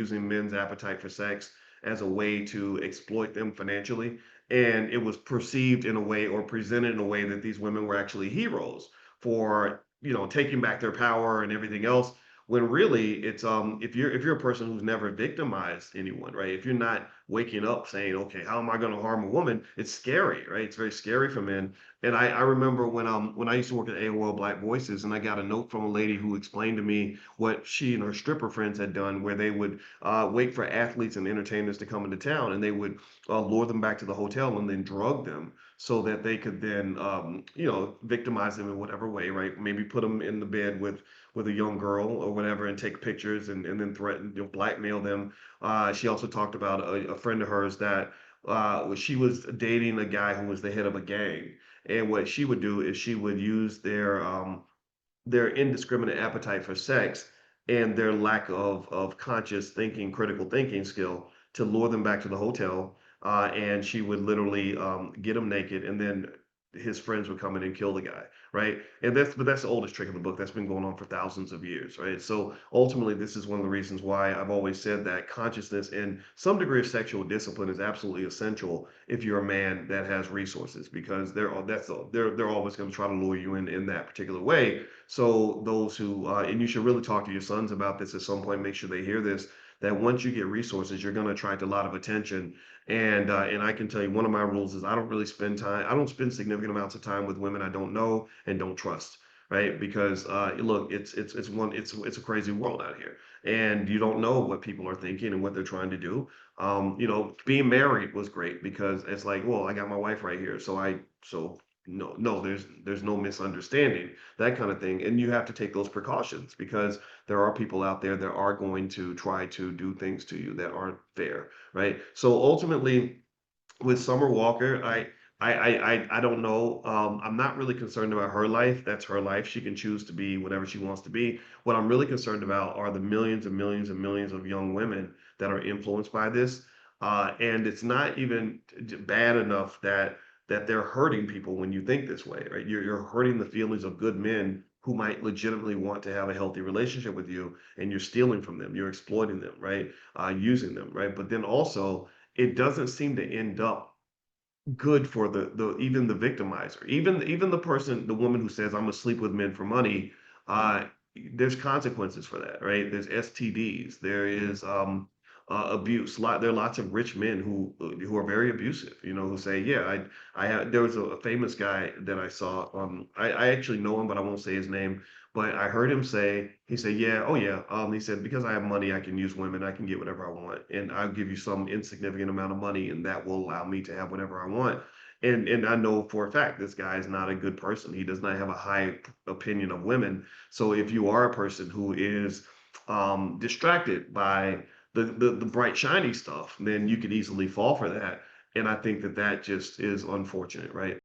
using men's appetite for sex as a way to exploit them financially. And it was perceived in a way or presented in a way that these women were actually heroes for, taking back their power and everything else. When really it's if you're a person who's never victimized anyone, right? If you're not waking up saying, okay, how am I going to harm a woman? It's scary, right? It's very scary for men. And I remember when I used to work at AOL Black Voices, and I got a note from a lady who explained to me what she and her stripper friends had done, where they would wait for athletes and entertainers to come into town, and they would lure them back to the hotel and then drug them so that they could then victimize them in whatever way, right? Maybe put them in the bed with a young girl or whatever and take pictures and then threaten, blackmail them. She also talked about a friend of hers that she was dating a guy who was the head of a gang. And what she would do is she would use their indiscriminate appetite for sex and their lack of conscious thinking, critical thinking skill to lure them back to the hotel. And she would literally get him naked, and then his friends would come in and kill the guy, right? And that's the oldest trick in the book. That's been going on for thousands of years, right? So ultimately, this is one of the reasons why I've always said that consciousness and some degree of sexual discipline is absolutely essential if you're a man that has resources, because they're always going to try to lure you in that particular way. So those who and you should really talk to your sons about this at some point. Make sure they hear this. That once you get resources, you're going to attract a lot of attention. And I can tell you, one of my rules is I don't really spend time. I don't spend significant amounts of time with women I don't know and don't trust. Right? Because look, it's a crazy world out here, and you don't know what people are thinking and what they're trying to do. Being married was great because it's like, well, I got my wife right here, so no, there's no misunderstanding, that kind of thing. And you have to take those precautions because there are people out there that are going to try to do things to you that aren't fair, right? So ultimately, with Summer Walker, I don't know. I'm not really concerned about her life. That's her life. She can choose to be whatever she wants to be. What I'm really concerned about are the millions and millions and millions of young women that are influenced by this. And it's not even bad enough that they're hurting people when you think this way, right? You're hurting the feelings of good men who might legitimately want to have a healthy relationship with you, and you're stealing from them, you're exploiting them, right? Using them, right? But then also, it doesn't seem to end up good for the even the victimizer, even the person, the woman who says I'm gonna sleep with men for money. uh there's consequences for that, right? There's STDs, there is abuse. There are lots of rich men who are very abusive, who say, yeah, I have. There was a famous guy that I saw. I actually know him, but I won't say his name. But I heard him say, he said, yeah, oh yeah. He said, because I have money, I can use women, I can get whatever I want, and I'll give you some insignificant amount of money, and that will allow me to have whatever I want. And I know for a fact this guy is not a good person. He does not have a high opinion of women. So if you are a person who is distracted by the bright shiny stuff, then you could easily fall for that. And I think that just is unfortunate, right?